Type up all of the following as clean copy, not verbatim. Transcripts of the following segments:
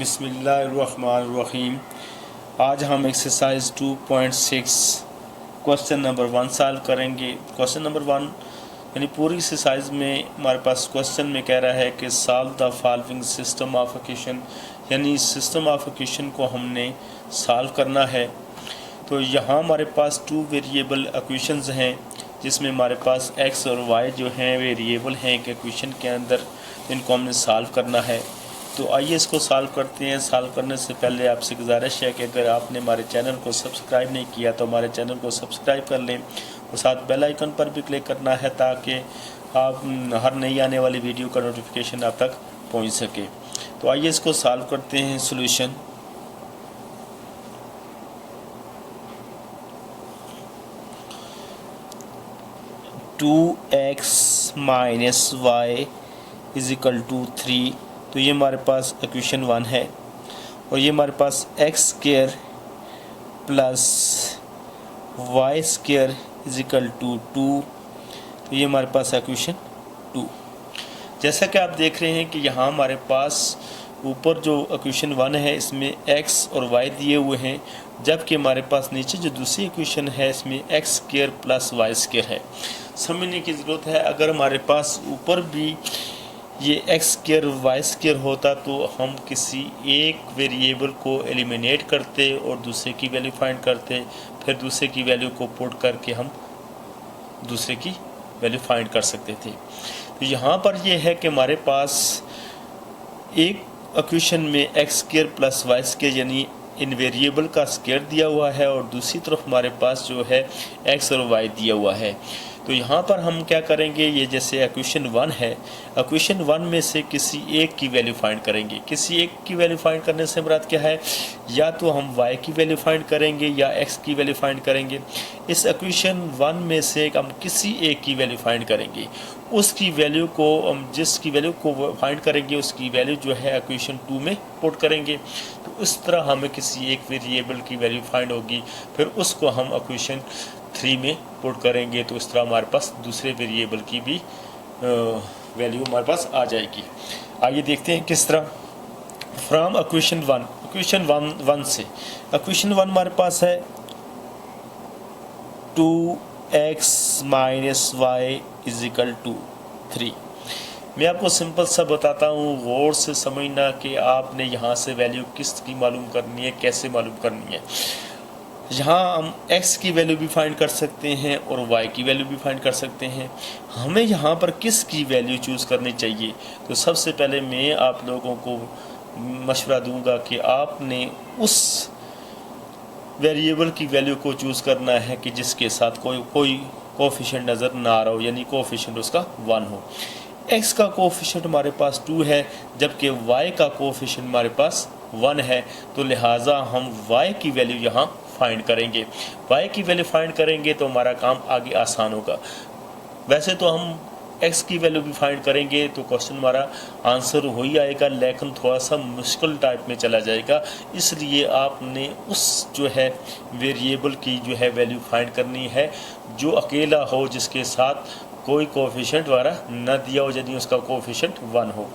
बिस्मिल्लाहिर्रहमानिर्रहीम। आज हम एक्सरसाइज 2.6 क्वेश्चन नंबर 1 सॉल्व करेंगे। क्वेश्चन नंबर 1 यानी पूरी एक्सरसाइज में हमारे पास क्वेश्चन में कह रहा है कि solve the following system of equation, यानी सिस्टम ऑफ इक्वेशन को हमने सॉल्व करना है। तो यहाँ हमारे पास 2 वेरिएबल इक्वेशंस हैं जिसमें हमारे पास x और y जो हैं वेरिएबल हैं एक इक्वेशन के अंदर, इनको हमने सॉल्व करना है। तो आइए इसको सॉल्व करते हैं। सॉल्व करने से पहले आपसे गुजारिश है कि अगर आपने हमारे चैनल को सब्सक्राइब नहीं किया तो हमारे चैनल को सब्सक्राइब कर लें और साथ बेल आइकन पर भी क्लिक करना है ताकि आप हर नई आने वाली वीडियो का नोटिफिकेशन आप तक पहुंच सके। तो आइए इसको सॉल्व करते हैं। Solution to X minus Y is equal to 3। तो ये हमारे पास इक्वेशन 1 है और ये हमारे पास x square plus Y square is equal to 2। तो ये हमारे पास इक्वेशन 2। जैसा कि आप देख रहे हैं कि यहाँ हमारे पास ऊपर जो इक्वेशन 1 है इसमें x और y दिए हुए हैं, जबकि हमारे पास नीचे जो दूसरी इक्वेशन है इसमें X square plus Y square है। समझने की ज़रूरत है, अगर हमारे पास ऊपर भी ये एक्स स्क्वायर वाई स्क्वायर होता तो हम किसी एक वेरिएबल को एलिमिनेट करते और दूसरे की वैल्यू फाइंड करते, फिर दूसरे की वैल्यू को पुट करके हम दूसरे की वैल्यू फाइंड कर सकते थे। तो यहाँ पर ये है कि हमारे पास एक इक्वेशन में x square plus Y square यानी इन वेरिएबल का स्क्वायर दिया हुआ है और दूसरी तरफ हमारे पास जो है एक्स और वाई दिया हुआ है। तो यहाँ पर हम क्या करेंगे, ये जैसे इक्वेशन 1 है, इक्वेशन 1 में से किसी एक की वैल्यू फाइंड करेंगे। किसी एक की वैल्यू फाइंड करने से मुराद क्या है, या तो हम y की वैल्यू फाइंड करेंगे या x की वैल्यू फाइंड करेंगे। इस इक्वेशन 1 में से हम किसी एक की वैल्यू फाइंड करेंगे। उसकी वैल्यू को हम जिसकी वैल्यू को फाइंड करेंगे उसकी वैल्यू जो है इक्वेशन 2 में पुट करेंगे। तो इस तरह हमें किसी एक वेरिएबल की वैल्यू फाइंड होगी, फिर उसको हम इक्वेशन 3 में पुट करेंगे। तो इस तरह हमारे पास दूसरे वेरिएबल की भी वैल्यू हमारे पास आ जाएगी। आइए देखते हैं किस तरह। फ्रॉम इक्वेशन 1 से इक्वेशन 1 हमारे पास है 2x minus Y is equal to 3। मैं आपको सिंपल सा बताता हूँ, गौर से समझना कि आपने यहाँ से वैल्यू किस की मालूम करनी है, कैसे मालूम करनी है। यहाँ हम x की वैल्यू भी फाइंड कर सकते हैं और y की वैल्यू भी फाइंड कर सकते हैं। हमें यहाँ पर किस की वैल्यू चूज़ करनी चाहिए, तो सबसे पहले मैं आप लोगों को मशवरा दूंगा कि आपने उस वेरिएबल की वैल्यू को चूज़ करना है कि जिसके साथ कोई कोफिशिएंट नज़र ना आ रहा हो, यानी कोफिशिएंट उसका 1 हो। x का कोफिशिएंट हमारे पास 2 है, जबकि y का कोफिशिएंट हमारे पास 1 है। तो लिहाजा हम y की वैल्यू यहाँ फाइंड करेंगे। y की वैल्यू फाइंड करेंगे तो हमारा काम आगे आसान होगा। वैसे तो हम x की वैल्यू भी फाइंड करेंगे तो क्वेश्चन हमारा आंसर हो ही आएगा, लेकिन थोड़ा सा मुश्किल टाइप में चला जाएगा। इसलिए आपने उस जो है वेरिएबल की जो है वैल्यू फाइंड करनी है जो अकेला हो, जिसके साथ कोई कोफिशिएंट वगैरह न दिया हो, यदि उसका कोफिशिएंट 1 हो।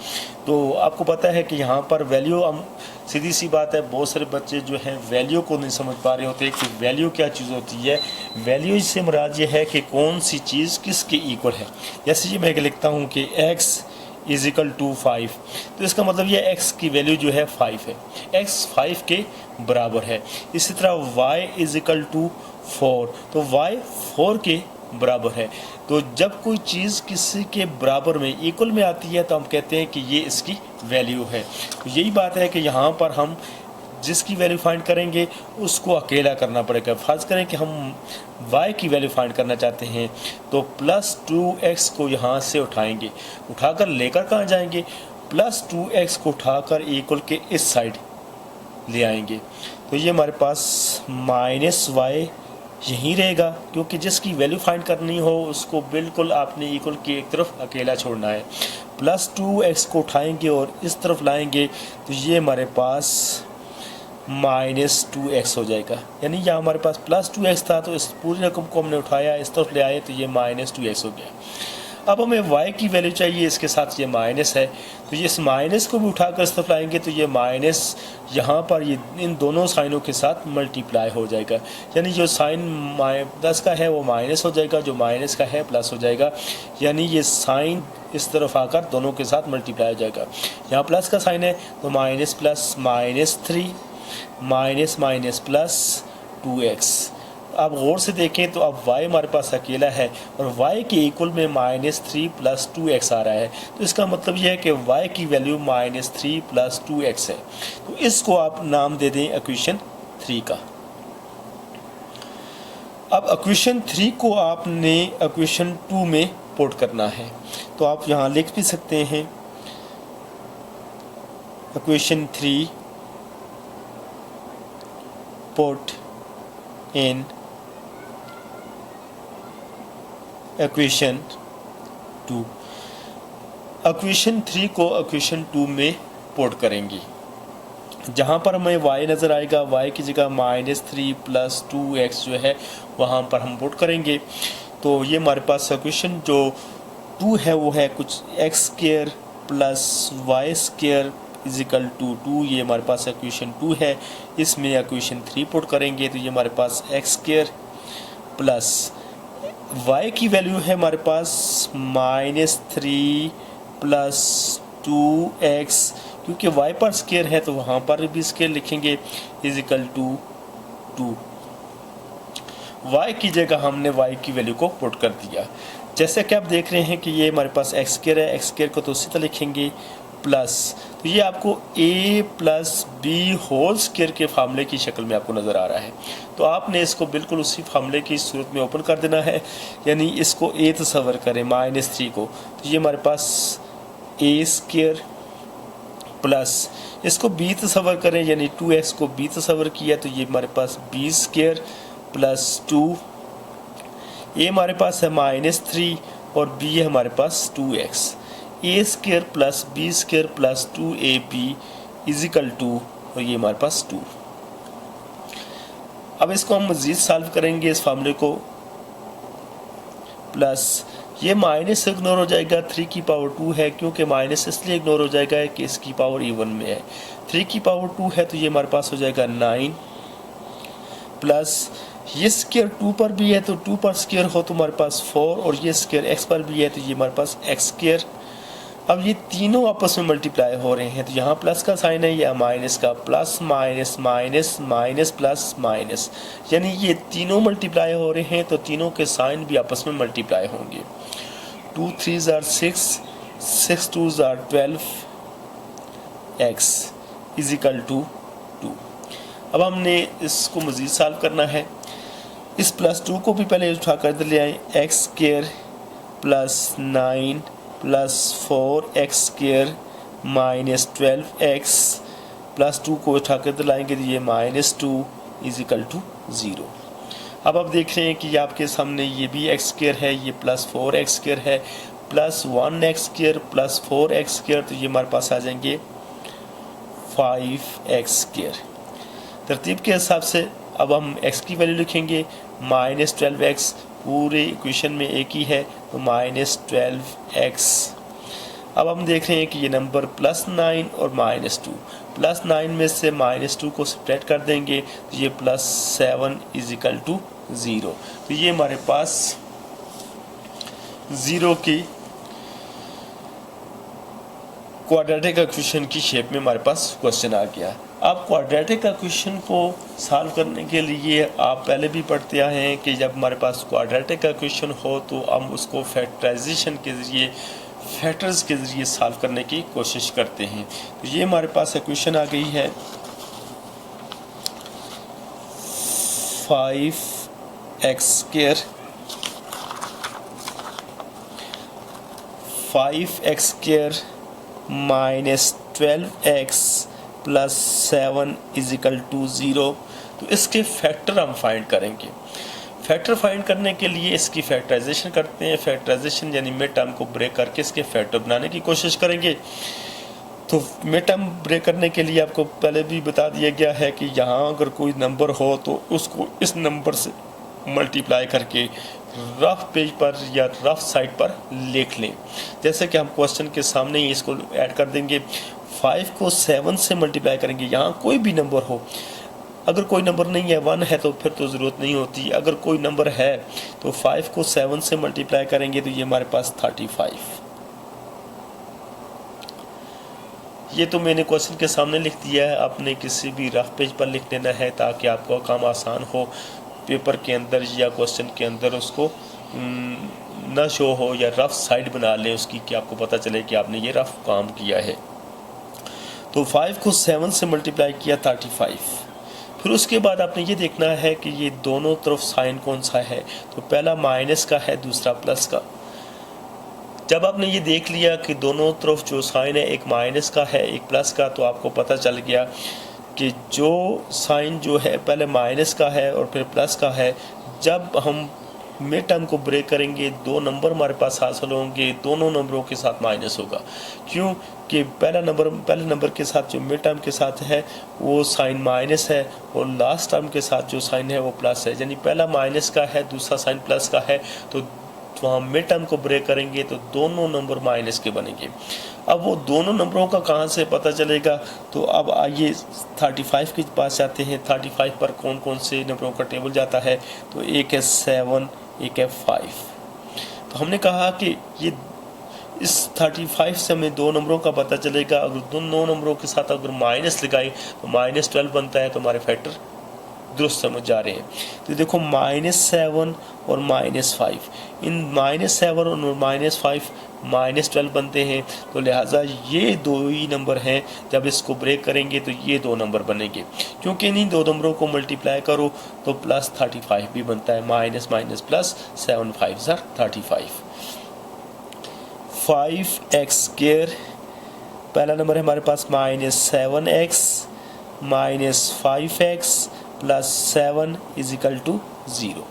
तो आपको पता है कि यहाँ पर वैल्यू, हम सीधी सी बात है, बहुत सारे बच्चे जो हैं वैल्यू को नहीं समझ पा रहे होते कि वैल्यू क्या चीज़ होती है। वैल्यू से मुराद ये है कि कौन सी चीज़ किसके इक्वल है। जैसे ये मैं लिखता हूँ कि x इज इक्वल टू 5, तो इसका मतलब ये x की वैल्यू जो है 5 है, x 5 के बराबर है। इसी तरह y इज इक्वल टू 4, तो y 4 के बराबर है। तो जब कोई चीज़ किसी के बराबर में इक्वल में आती है तो हम कहते हैं कि ये इसकी वैल्यू है। तो यही बात है कि यहाँ पर हम जिसकी वैल्यू फाइंड करेंगे उसको अकेला करना पड़ेगा। फर्ज करें कि हम y की वैल्यू फाइंड करना चाहते हैं तो प्लस 2x को यहाँ से उठाएंगे, उठाकर लेकर कहाँ जाएंगे, प्लस 2x को उठाकर इक्वल के इस साइड ले आएंगे। तो ये हमारे पास माइनस y यहीं रहेगा, क्योंकि जिसकी वैल्यू फाइंड करनी हो उसको बिल्कुल आपने इक्वल की एक तरफ अकेला छोड़ना है। प्लस 2x को उठाएंगे और इस तरफ लाएंगे तो ये हमारे पास माइनस 2x हो जाएगा। यानी यहाँ हमारे पास प्लस 2x था तो इस पूरी रकम को हमने उठाया, इस तरफ ले आए तो ये माइनस 2x हो गया। अब हमें y की वैल्यू चाहिए, इसके साथ ये माइनस है, तो ये इस माइनस को भी उठाकर इस तरफ लाएंगे तो ये माइनस यहाँ पर ये इन दोनों साइनों के साथ मल्टीप्लाई हो जाएगा, यानी जो साइन प्लस का है वो माइनस हो जाएगा, जो माइनस का है प्लस हो जाएगा, यानी ये साइन इस तरफ आकर दोनों के साथ मल्टीप्लाई हो जाएगा। यहाँ प्लस का साइन है तो minus plus minus 3 minus minus plus 2x। अब गौर से देखें तो अब y हमारे पास अकेला है और y के इक्वल में -3 + 2x आ रहा है, तो इसका मतलब यह है कि y की वैल्यू -3 + 2x है। तो इसको आप नाम दे दें इक्वेशन 3 का। अब इक्वेशन 3 को आपने इक्वेशन 2 में पुट करना है, तो आप यहाँ लिख भी सकते हैं equation 3 put in equation 2। Equation 3 को इक्वेशन 2 में पुट करेंगे, जहाँ पर हमें y नज़र आएगा, y की जगह -3 + 2x जो है वहाँ पर हम पुट करेंगे। तो ये हमारे पास इक्वेशन जो 2 है वो है कुछ x² + y² = 2। ये हमारे पास इक्वेशन 2 है, इसमें इक्वेशन 3 पुट करेंगे तो ये हमारे पास x² प्लस y की वैल्यू है हमारे पास -3 + 2x, क्योंकि y पर स्केयर है तो वहाँ पर भी स्केयर लिखेंगे = 2। y की जगह हमने y की वैल्यू को पुट कर दिया। जैसे कि आप देख रहे हैं कि ये हमारे पास x² है, x² को तो उसी तरह लिखेंगे प्लस, तो ये आपको a + b² के फार्मूले की शक्ल में आपको नज़र आ रहा है। तो आपने इसको बिल्कुल उसी फार्मूले की सूरत में ओपन कर देना है, यानी इसको a तस्वर करें -3 को, तो ये हमारे पास a² प्लस इसको b तस्वर करें, यानी 2x को b तस्वर किया तो ये हमारे पास b² + 2। a हमारे पास है -3 और b है हमारे पास 2x। a² + b² + 2ab = 2 और ये हमारे पास 2। अब इसको हम मज़ीद सॉल्व करेंगे इस फार्मूले को, प्लस ये माइनस इग्नोर हो जाएगा, 3 की पावर 2 है, क्योंकि माइनस इसलिए इग्नोर हो जाएगा कि इसकी पावर इवन में है। 3 की पावर 2 है तो ये हमारे पास हो जाएगा 9 प्लस ये स्क्वायर 2 पर भी है तो 2 पर स्क्वायर हो तो हमारे पास 4 और ये स्क्वायर x पर भी है तो ये हमारे पास x²। अब ये तीनों आपस में मल्टीप्लाई हो रहे हैं तो यहाँ प्लस का साइन है या माइनस का, plus minus minus minus plus minus, यानी ये तीनों मल्टीप्लाई हो रहे हैं तो तीनों के साइन भी आपस में मल्टीप्लाई होंगे। 2 3 = 6, 6 2 = 12 x = 2। अब हमने इसको मज़ीद सॉल्व करना है। इस +2 को भी पहले उठा कर ले आए, x² + 9 + 4x² - 12x +2 को उठा कर लाएंगे तो ये -2 = 0। अब आप देख रहे हैं कि आपके सामने ये भी x² है, ये +4x² है, +1x² + 4x², तो ये हमारे पास आ जाएंगे 5x²। तरतीब के हिसाब से अब हम x की वैल्यू लिखेंगे -12x, पूरे इक्वेशन में एक ही है तो -12x। अब हम देख रहे हैं कि ये नंबर +9 और -2, +9 में से -2 को सब्ट्रैक्ट कर देंगे तो ये +7 = 0। तो ये हमारे पास 0 की क्वाड्रेटिक इक्वेशन की शेप में हमारे पास क्वेश्चन आ गया। अब क्वाड्रेटिक इक्वेशन को सॉल्व करने के लिए आप पहले भी पढ़ते आए हैं कि जब हमारे पास क्वाड्रेटिक इक्वेशन हो तो हम उसको फैक्टराइजेशन के ज़रिए, फैक्टर्स के ज़रिए सॉल्व करने की कोशिश करते हैं। तो ये हमारे पास इक्वेशन आ गई है 5x² -12x + 7 = 0। तो इसके फैक्टर हम फाइंड करेंगे। फैक्टर फाइंड करने के लिए इसकी फैक्टराइजेशन करते हैं। फैक्टराइजेशन यानी मिड टर्म को ब्रेक करके इसके फैक्टर बनाने की कोशिश करेंगे। तो मिड टर्म ब्रेक करने के लिए आपको पहले भी बता दिया गया है कि यहाँ अगर कोई नंबर हो तो उसको इस नंबर से मल्टीप्लाई करके रफ पेज पर या रफ साइड पर लिख लें। जैसे कि हम क्वेश्चन के सामने ही इसको ऐड कर देंगे। 5 को 7 से मल्टीप्लाई करेंगे, यहाँ कोई भी नंबर हो, अगर कोई नंबर नहीं है 1 है तो फिर तो ज़रूरत नहीं होती, अगर कोई नंबर है तो 5 को 7 से मल्टीप्लाई करेंगे तो ये हमारे पास 35। ये तो मैंने क्वेश्चन के सामने लिख दिया है, आपने किसी भी रफ पेज पर लिख देना है ताकि आपका काम आसान हो, पेपर के अंदर या क्वेश्चन के अंदर उसको ना शो हो, या रफ साइड बना लें उसकी कि आपको पता चले कि आपने ये रफ काम किया है। तो 5 को 7 से मल्टीप्लाई किया 35। फिर उसके बाद आपने ये देखना है कि ये दोनों तरफ साइन कौन सा है, तो पहला माइनस का है, दूसरा प्लस का। जब आपने ये देख लिया कि दोनों तरफ जो साइन है, एक माइनस का है एक प्लस का, तो आपको पता चल गया कि जो साइन जो है पहले माइनस का है और फिर प्लस का है, जब हम मिड टर्म को ब्रेक करेंगे दो नंबर हमारे पास हासिल होंगे, दोनों नंबरों के साथ माइनस होगा। क्यों कि पहले नंबर के साथ जो मिड टर्म के साथ है वो साइन माइनस है और लास्ट टर्म के साथ जो साइन है वो प्लस है, यानी पहला माइनस का है दूसरा साइन प्लस का है, तो वहाँ मिड टर्म को ब्रेक करेंगे तो दोनों नंबर माइनस के बनेंगे। अब वो दोनों नंबरों का कहाँ से पता चलेगा, तो अब आइए 35 के पास जाते हैं। 35 पर कौन कौन से नंबरों का टेबल जाता है, तो एक है 7, एक है 5। तो हमने कहा कि ये इस 35 से हमें दो नंबरों का पता चलेगा। अगर दोनों नंबरों के साथ अगर माइनस लगाएं तो -12 बनता है, तो हमारे फैक्टर दुरुस्त समझ जा रहे हैं। तो देखो -7 और -5, इन -7 और -5 -12 बनते हैं, तो लिहाजा ये दो ही नंबर हैं, जब इसको ब्रेक करेंगे तो ये दो नंबर बनेंगे। क्योंकि इन्हीं दो नंबरों को मल्टीप्लाई करो तो +35 भी बनता है, माइनस माइनस प्लस 7 5 35। 5x², पहला नंबर है हमारे पास -7x -5x + 7 = 0।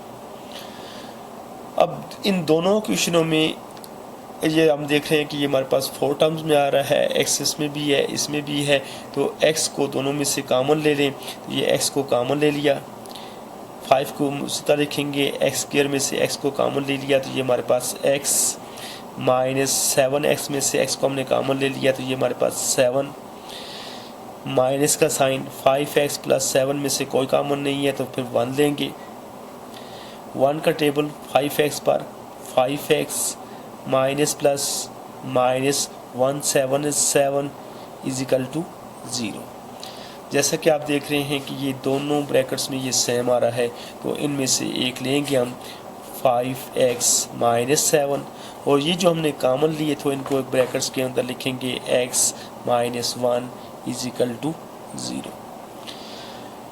अब इन दोनों क्वेश्चनों में ये हम देख रहे हैं कि ये हमारे पास 4 टर्म्स में आ रहा है, x इसमें भी है इसमें भी है, तो x को दोनों में से कॉमन ले लें, तो ये x को कॉमन ले लिया। 5 को उसी तरह लिखेंगे, x² में से x को कॉमन ले लिया, तो ये हमारे पास x -7x में से x को हमने कॉमन ले लिया, तो ये हमारे पास 7, माइनस का साइन 5x + 7 में से कोई कॉमन नहीं है तो फिर 1 लेंगे। 1 का टेबल 5x पर 5x minus plus minus 1 7 is 7 = 0। जैसा कि आप देख रहे हैं कि ये दोनों ब्रैकेट्स में ये सेम आ रहा है, तो इनमें से एक लेंगे हम 5x -7, और ये जो हमने कॉमन लिए तो इनको एक ब्रैकेट्स के अंदर लिखेंगे x -1 = 0।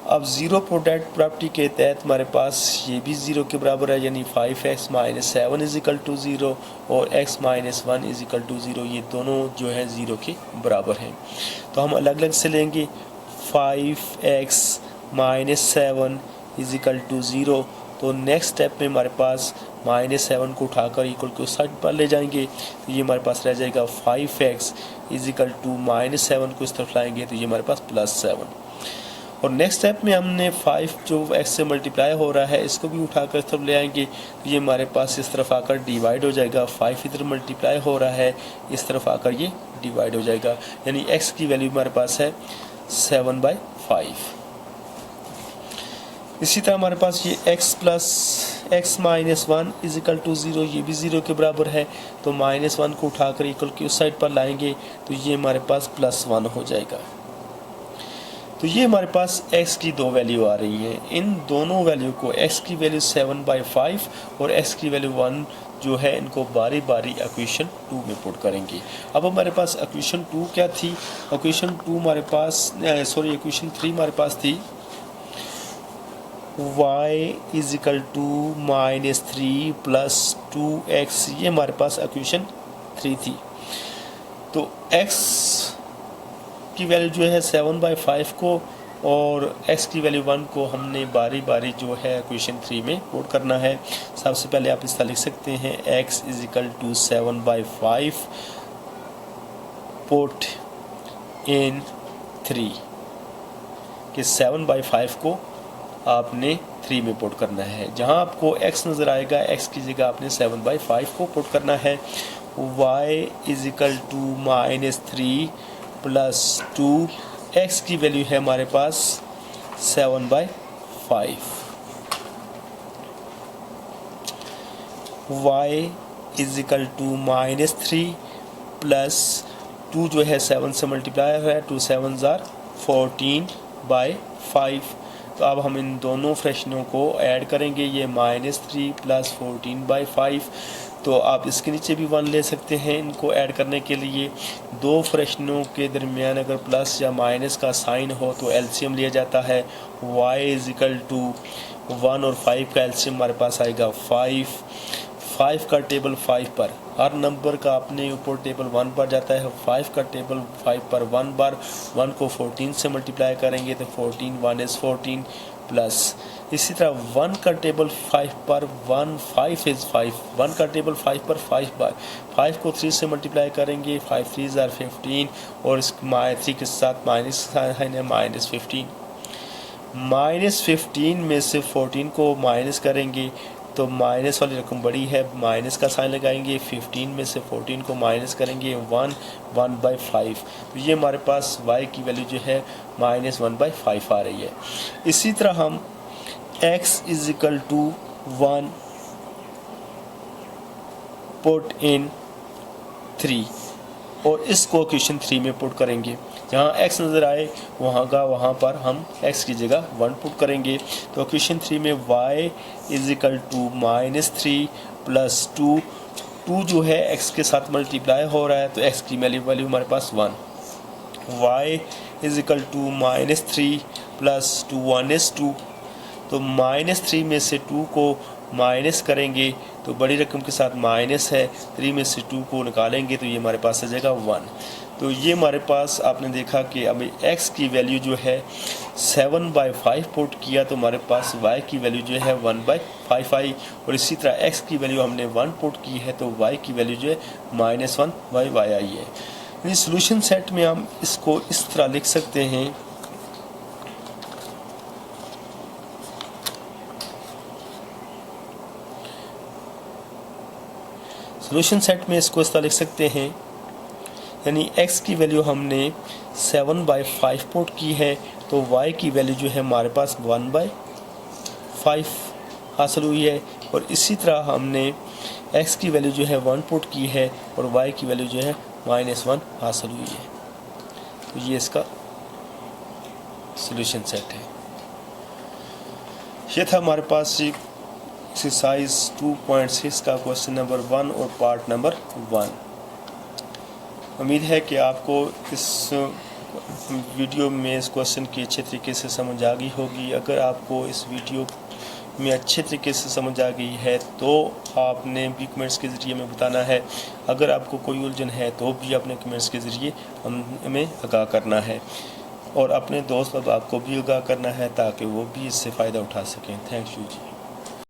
अब ज़ीरो प्रोडक्ट प्रॉपर्टी के तहत हमारे पास ये भी 0 के बराबर है, यानी 5x -7 = 0 और x -1 = 0, ये दोनों जो है 0 के बराबर हैं। तो हम अलग अलग से लेंगे। 5x -7 = 0, तो नेक्स्ट स्टेप में हमारे पास -7 को उठाकर इक्वल को साइड पर ले जाएंगे, तो ये हमारे पास रह जाएगा 5x = -7 को इस तरफ लाएंगे, तो ये हमारे पास +7। और नेक्स्ट स्टेप में हमने 5 जो x से मल्टीप्लाई हो रहा है इसको भी उठाकर इस तरफ ले आएंगे, तो ये हमारे पास इस तरफ आकर डिवाइड हो जाएगा। 5 इधर मल्टीप्लाई हो रहा है, इस तरफ आकर ये डिवाइड हो जाएगा, यानी x की वैल्यू हमारे पास है 7/5। इसी तरह हमारे पास ये x + x -1 = 0, ये भी 0 के बराबर है, तो -1 को उठाकर इक्वल की उस साइड पर लाएंगे, तो ये हमारे पास +1 हो जाएगा। तो ये हमारे पास x की दो वैल्यू आ रही हैं। इन दोनों वैल्यू को, x की वैल्यू 7/5 और x की वैल्यू 1 जो है, इनको बारी बारी इक्वेशन 2 में पुट करेंगे। अब हमारे पास इक्वेशन 2 क्या थी, इक्वेशन 2 हमारे पास इक्वेशन 3 हमारे पास थी y = -3 + 2x, ये हमारे पास इक्वेशन 3 थी। तो x की वैल्यू जो है 7/5 को और x की वैल्यू 1 को हमने बारी बारी जो है इक्वेशन 3 में पुट करना है। सबसे पहले आप इस तरह लिख सकते हैं, x = 7/5 पुट इन 3, कि 7/5 को आपने 3 में पुट करना है। जहां आपको x नज़र आएगा, x की जगह आपने 7/5 को पुट करना है। y is equal to -3 plus 2, x की वैल्यू है हमारे पास 7/5। y is equal to -3 plus 2 जो है 7 से मल्टीप्लाई है, 2 7 ज़ार 14/5। तो अब हम इन दोनों फ्रैक्शनों को ऐड करेंगे, ये -3 प्लस 14/5। तो आप इसके नीचे भी 1 ले सकते हैं इनको ऐड करने के लिए। दो फ्रैक्शनों के दरमियान अगर प्लस या माइनस का साइन हो तो एलसीएम लिया जाता है। y इज इक्वल टू 1 और 5 का एलसीएम हमारे पास आएगा 5 का टेबल 5 पर, हर नंबर का अपने ऊपर टेबल 1 पर जाता है। 5 का टेबल 5 पर 1 बार, 1 को 14 से मल्टीप्लाई करेंगे तो 14 1 इज़ 14 प्लस इसी तरह 1 का टेबल 5 पर 1 5 इज़ 5, 1 का टेबल 5 पर 5 बार, 5 को 3 से मल्टीप्लाई करेंगे, 5 3 ज़ार 15 और इस 3 के साथ माइनस है -15। -15 में से 14 को माइनस करेंगे तो माइनस वाली रकम बड़ी है, माइनस का साइन लगाएंगे। 15 में से 14 को माइनस करेंगे 1/5। तो ये हमारे पास y की वैल्यू जो है -1/5 आ रही है। इसी तरह हम x is equal to 1 put in 3 और इसको क्वेश्चन 3 में पुट करेंगे। जहाँ x नज़र आए वहाँ पर हम x की जगह 1 पुट करेंगे। तो क्वेश्चन 3 में y is equal to -3 plus 2 जो है x के साथ मल्टीप्लाई हो रहा है तो x की वैल्यू हमारे पास 1। y is equal to -3 plus 2 1 is 2। तो -3 में से 2 को माइनस करेंगे तो बड़ी रकम के साथ माइनस है, 3 में से 2 को निकालेंगे तो ये हमारे पास आ जाएगा 1। तो ये हमारे पास आपने देखा कि अभी x की वैल्यू जो है 7/5 पुट किया तो हमारे पास y की वैल्यू जो है 1/5 आई, और इसी तरह x की वैल्यू हमने 1 पुट की है तो y की वैल्यू जो है -1/y आई है। यानी सोल्यूशन सेट में हम इसको इस तरह लिख सकते हैं। सोल्यूशन सेट में इसको इस तरह लिख सकते हैं, यानी x की वैल्यू हमने 7/5 पुट की है तो y की वैल्यू जो है हमारे पास 1/5 हासिल हुई है, और इसी तरह हमने x की वैल्यू जो है 1 पुट की है और y की वैल्यू जो है -1 हासिल हुई है। तो ये इसका सोल्यूशन सेट है। ये था हमारे पास एक्सरसाइज 2.6 का क्वेश्चन नंबर 1 और पार्ट नंबर 1। उम्मीद है कि आपको इस वीडियो में इस क्वेश्चन की अच्छे तरीके से समझ आ गई होगी। अगर आपको इस वीडियो में अच्छे तरीके से समझ आ गई है तो आपने भी कमेंट्स के ज़रिए हमें बताना है। अगर आपको कोई उलझन है तो भी अपने कमेंट्स के ज़रिए हमें आगाह करना है, और अपने दोस्त अहबाब को भी आगाह करना है ताकि वो भी इससे फ़ायदा उठा सकें। Thank you ji.